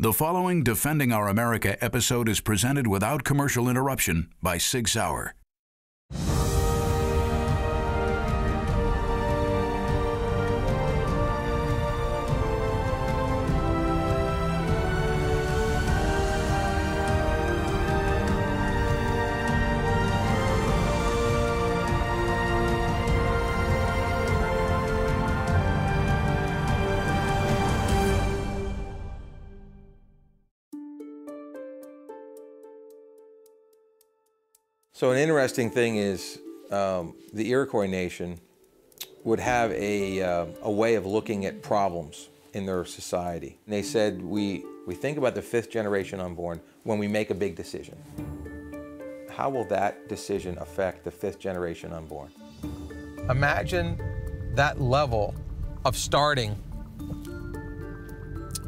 The following Defending Our America episode is presented without commercial interruption by Sig Sauer. So an interesting thing is the Iroquois Nation would have a way of looking at problems in their society. And they said, we think about the 5th generation unborn when we make a big decision. How will that decision affect the 5th generation unborn? Imagine that level of starting.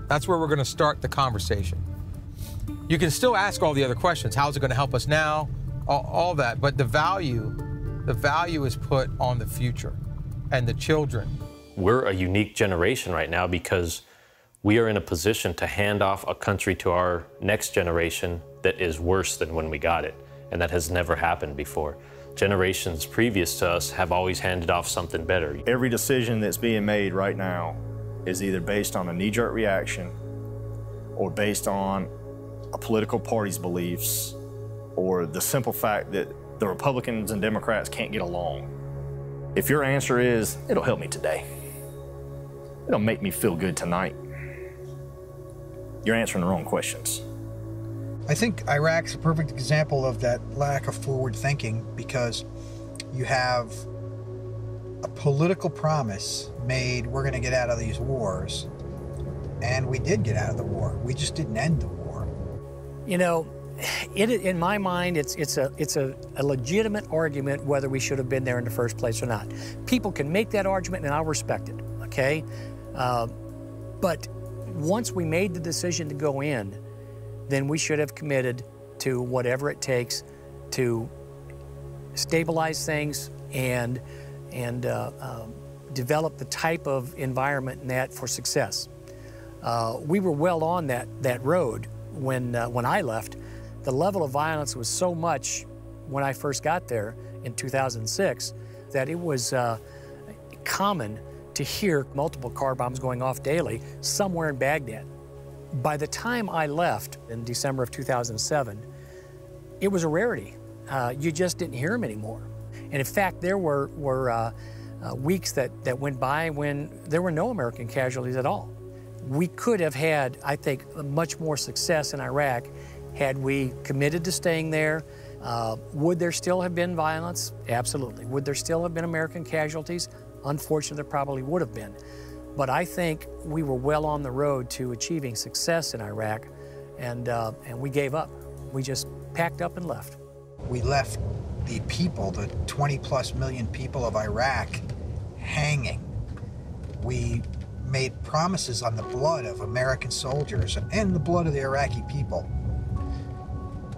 That's where we're going to start the conversation. You can still ask all the other questions. How is it going to help us now? All that, but the value is put on the future and the children. We're a unique generation right now because we are in a position to hand off a country to our next generation that is worse than when we got it, and that has never happened before. Generations previous to us have always handed off something better. Every decision that's being made right now is either based on a knee-jerk reaction or based on a political party's beliefs, or the simple fact that the Republicans and Democrats can't get along. If your answer is, it'll help me today, it'll make me feel good tonight, you're answering the wrong questions. I think Iraq's a perfect example of that lack of forward thinking, because you have a political promise made, we're gonna get out of these wars, and we did get out of the war. We just didn't end the war. You know, in my mind, it's a legitimate argument whether we should have been there in the first place or not. People can make that argument, and I'll respect it, okay? But once we made the decision to go in, then we should have committed to whatever it takes to stabilize things and develop the type of environment in that for success. We were well on that road when I left. The level of violence was so much when I first got there in 2006 that it was common to hear multiple car bombs going off daily somewhere in Baghdad. By the time I left in December of 2007, it was a rarity. You just didn't hear them anymore. And in fact, there were weeks that went by when there were no American casualties at all. We could have had, I think, much more success in Iraq had we committed to staying there. Would there still have been violence? Absolutely. Would there still have been American casualties? Unfortunately, there probably would have been. But I think we were well on the road to achieving success in Iraq, and we gave up. We just packed up and left. We left the people, the 20+ million people of Iraq, hanging. We made promises on the blood of American soldiers and the blood of the Iraqi people.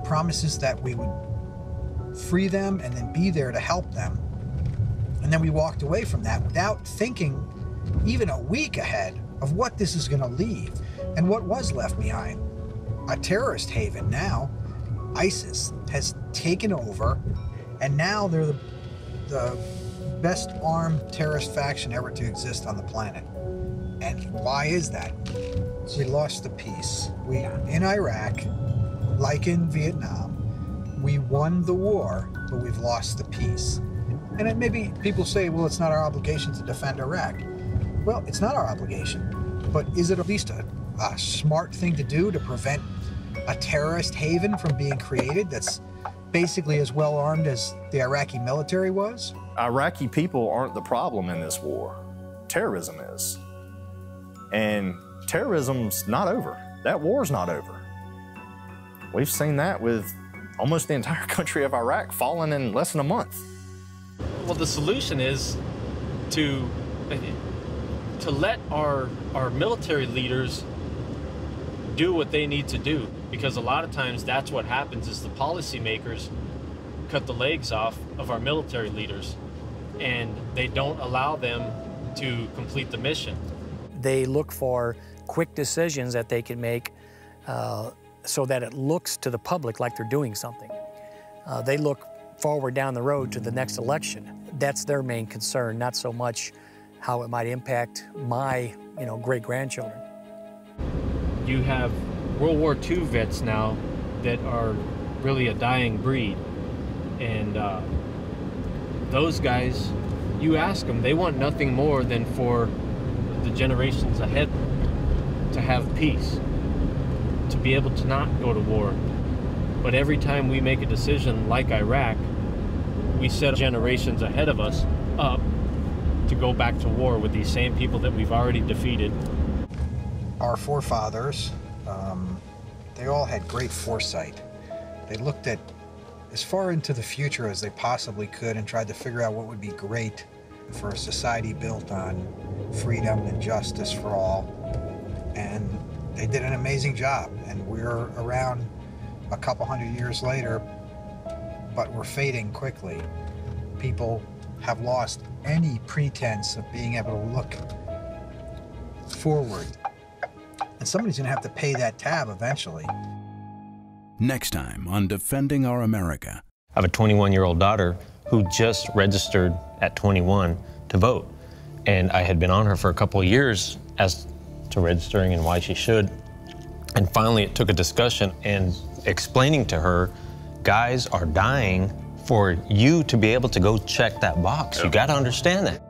Promises that we would free them and then be there to help them. And then we walked away from that without thinking even a week ahead of what this is going to leave and what was left behind. A terrorist haven now. ISIS has taken over, and now they're the best armed terrorist faction ever to exist on the planet. And why is that? We lost the peace. In Iraq, like in Vietnam, we won the war, but we've lost the peace. And then maybe people say, well, it's not our obligation to defend Iraq. Well, it's not our obligation, but is it at least a smart thing to do to prevent a terrorist haven from being created that's basically as well armed as the Iraqi military was? Iraqi people aren't the problem in this war. Terrorism is. And terrorism's not over. That war's not over. We've seen that with almost the entire country of Iraq falling in less than a month. Well, the solution is to let our military leaders do what they need to do, because a lot of times that's what happens is the policymakers cut the legs off of our military leaders and they don't allow them to complete the mission. They look for quick decisions that they can make so that it looks to the public like they're doing something. They look forward down the road to the next election. That's their main concern, not so much how it might impact my, great-grandchildren. You have World War II vets now that are really a dying breed. And those guys, you ask them, they want nothing more than for the generations ahead to have peace, to be able to not go to war. But every time we make a decision like Iraq, we set generations ahead of us up to go back to war with these same people that we've already defeated. Our forefathers, they all had great foresight. They looked at as far into the future as they possibly could and tried to figure out what would be great for a society built on freedom and justice for all. And they did an amazing job. And we're around a couple hundred years later, but we're fading quickly. People have lost any pretense of being able to look forward. And somebody's going to have to pay that tab eventually. Next time on Defending Our America. I have a 21-year-old daughter who just registered at 21 to vote. And I had been on her for a couple of years as to registering and why she should. And finally it took a discussion and explaining to her, guys are dying for you to be able to go check that box. You got to understand that.